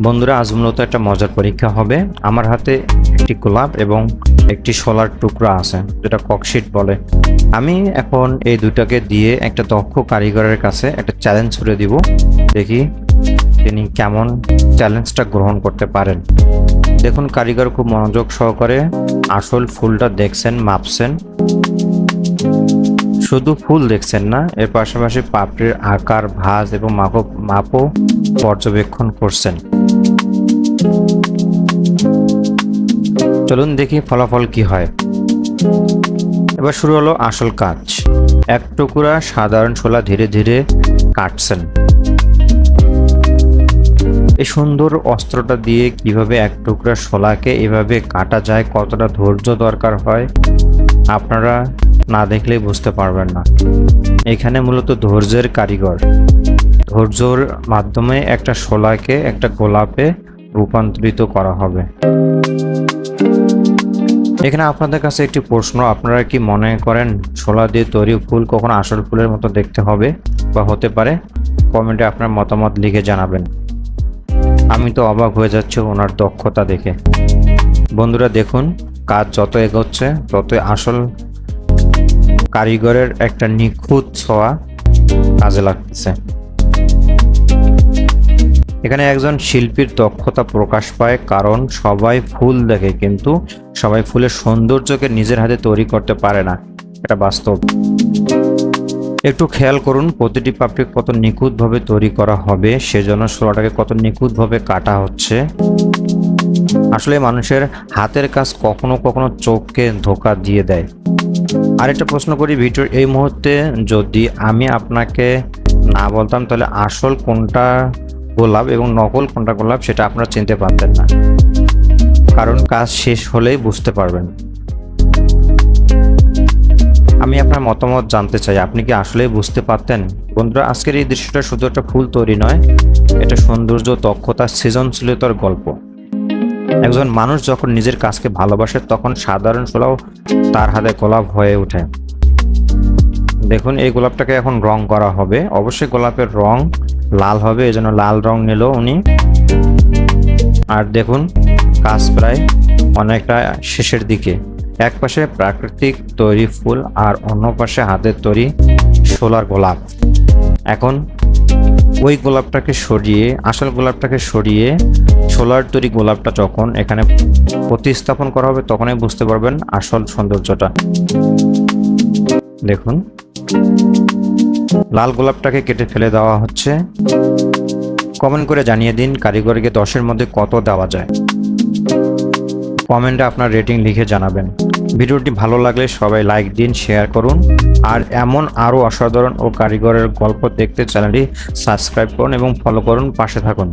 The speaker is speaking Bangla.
বন্ধুরা, আজ মূলত একটা মজার পরীক্ষা হবে। আমার হাতে একটি গোলাপ এবং একটি শোলার টুকরা আছে, যেটা ককশিট বলে। আমি এখন এই দুটাকে দিয়ে একটা দক্ষ কারিগরের কাছে একটা চ্যালেঞ্জ করে দিব। দেখি তিনি কেমন চ্যালেঞ্জটা গ্রহণ করতে পারেন। দেখুন, কারিগর খুব মনোযোগ সহকারে আসল ফুলটা দেখছেন, মাপছেন। শুধু ফুল দেখছেন না, এর পাশাপাশি পাপড়ির আকার, ভাঁজ এবং মাপও পর্যবেক্ষণ করছেন। চলুন দেখি ফলাফল কি হয়। এবার শুরু হলো আসল কাজ। এক টুকরা সাধারণ শোলা ধীরে ধীরে কাটছেন। এই সুন্দর অস্ত্রটা দিয়ে কিভাবে এক টুকরা শোলাকে এভাবে কাটা যায়, কতটা ধৈর্য দরকার হয়, আপনারা না দেখলেই বুঝতে পারবেন না। এখানে মূলত ধৈর্যের কারিগর। ধৈর্যর মাধ্যমে একটা শোলাকে একটা গোলাপে রূপান্তরিত করা হবে। এখানে আপনাদের কাছে একটি প্রশ্ন, আপনারা কি মনে করেন শোলা দিয়ে তৈরি ফুল কখনো আসল ফুলের মতো দেখতে হবে বা হতে পারে? কমেন্টে আপনার মতামত লিখে জানাবেন। আমি তো অবাক হয়ে যাচ্ছি ওনার দক্ষতা দেখে। বন্ধুরা দেখুন, কাজ যত এগোচ্ছে ততই আসল কারিগরের একটা নিখুঁত ছোঁয়া কাজে লাগতেছে। এখানে একজন শিল্পীর দক্ষতা প্রকাশ পায়, কারণ সবাই ফুল দেখে কিন্তু সবাই ফুলের সৌন্দর্যকে নিজের হাতে তৈরি করতে পারে না, এটা বাস্তব। একটু খেয়াল করুন, প্রতিটি পাপড়ি কত নিখুঁতভাবে তৈরি করা হবে, সেজন্য শোলাটাকে কত নিখুঁতভাবে কাটা হচ্ছে। আসলে মানুষের হাতের কাজ কখনো কখনো চোখকে ধোঁকা দিয়ে দেয়। আরেকটা প্রশ্ন করি ভিডিওর এই মুহূর্তে, যদি আমি আপনাকে না বলতাম তাহলে আসল কোনটা গোলাপ এবং নকল কোনটা গোলাপ সেটা আপনারা চিনতে পারতেন না, কারণ কাজ শেষ হলেই বুঝতে পারবেন। আমি আপনার মতামত জানতে চাই, আপনি কি আসলেই বুঝতে পারতেন? বন্ধুরা, আজকের এই দৃশ্যটা শুধু একটা ফুল তৈরি নয়, এটা সৌন্দর্য, দক্ষতা, সৃজনশীলতার গল্প। একজন মানুষ যখন নিজের কাজকে ভালোবাসে তখন সাধারণ শোলাও তার হাতে গোলাপ হয়ে ওঠে। দেখুন, এই গোলাপটাকে এখন রং করা হবে। অবশ্যই গোলাপের রং লাল হবে, এজন্য লাল রং নিল উনি। আর দেখুন, কাজ প্রায় অনেকটা শেষের দিকে। এক পাশে প্রাকৃতিক তৈরি ফুল আর অন্য পাশে হাতের তৈরি শোলার গোলাপ। এখন ওই গোলাপটাকে সরিয়ে, আসল গোলাপটাকে সরিয়ে শোলার তৈরি গোলাপটা যখন এখানে প্রতিস্থাপন করা হবে তখনই বুঝতে পারবেন আসল সৌন্দর্যটা। দেখুন, লাল গোলাপটাকে কেটে ফেলে দেওয়া হচ্ছে। কমেন্ট করে জানিয়ে দিন কারিগরকে 10-এর মধ্যে কত দেওয়া যায়। কমেন্টে আপনার রেটিং লিখে জানাবেন। ভিডিওটি ভালো লাগলে সবাই লাইক দিন, শেয়ার করুন। আর এমন আরও অসাধারণ ও কারিগরের গল্প দেখতে চ্যানেলটি সাবস্ক্রাইব করুন এবং ফলো করুন, পাশে থাকুন।